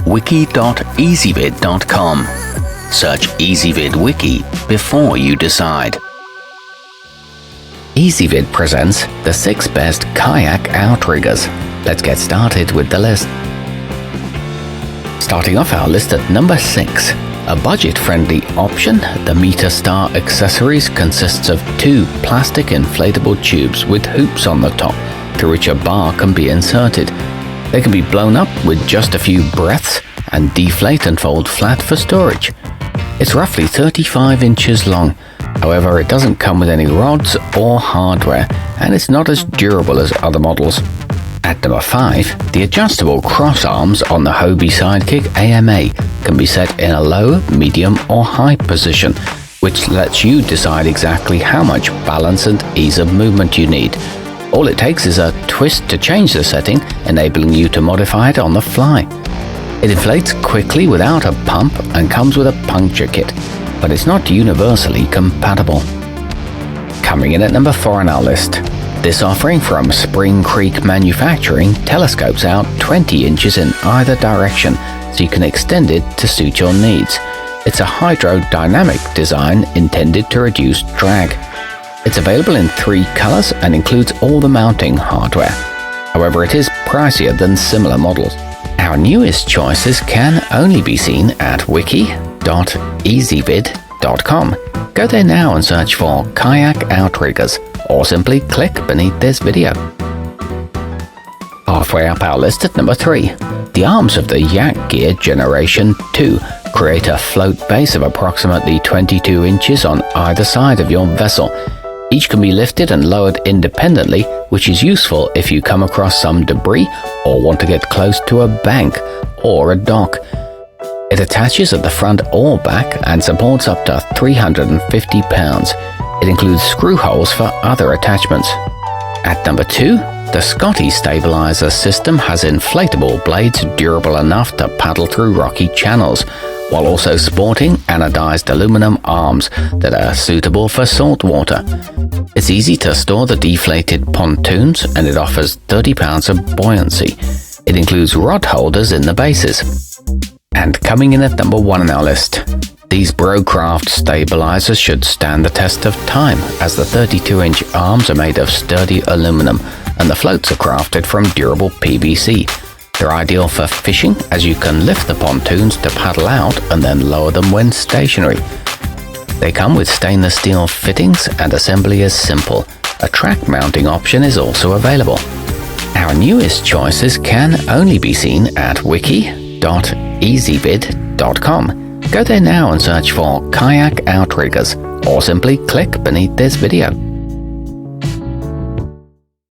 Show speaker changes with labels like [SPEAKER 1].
[SPEAKER 1] wiki.ezvid.com. Search Ezvid Wiki before you decide. Ezvid presents the 6 best kayak outriggers. Let's get started with the list. Starting off our list at number 6. A budget-friendly option, the Meter Star accessories consists of 2 plastic inflatable tubes with hoops on the top, through which a bar can be inserted. They can be blown up with just a few breaths and deflate and fold flat for storage. It's roughly 35 inches long. However, it doesn't come with any rods or hardware, and it's not as durable as other models. At number 5, the adjustable cross arms on the Hobie Sidekick AMA can be set in a low, medium or high position, which lets you decide exactly how much balance and ease of movement you need. All it takes is a twist to change the setting, enabling you to modify it on the fly. It inflates quickly without a pump and comes with a puncture kit, but it's not universally compatible. Coming in at number 4 on our list. This offering from Spring Creek Manufacturing telescopes out 20 inches in either direction, so you can extend it to suit your needs. It's a hydrodynamic design intended to reduce drag. It's available in 3 colors and includes all the mounting hardware. However, it is pricier than similar models. Our newest choices can only be seen at wiki.ezvid.com. Go there now and search for Kayak Outriggers, or simply click beneath this video. Halfway up our list at number 3. The arms of the yakgear Generation 2 create a float base of approximately 22 inches on either side of your vessel. Each can be lifted and lowered independently, which is useful if you come across some debris or want to get close to a bank or a dock. It attaches at the front or back and supports up to 350 pounds. It includes screw holes for other attachments. At number 2, the Scotty stabilizer system has inflatable blades durable enough to paddle through rocky channels, while also sporting anodized aluminum arms that are suitable for salt water. It's easy to store the deflated pontoons, and it offers 30 pounds of buoyancy. It includes rod holders in the bases. And coming in at number 1 on our list. These brocraft stabilizers should stand the test of time, as the 32-inch arms are made of sturdy aluminum and the floats are crafted from durable PVC. They're ideal for fishing, as you can lift the pontoons to paddle out and then lower them when stationary. They come with stainless steel fittings and assembly is simple. A track mounting option is also available. Our newest choices can only be seen at wiki.ezvid.com. Go there now and search for Kayak Outriggers, or simply click beneath this video.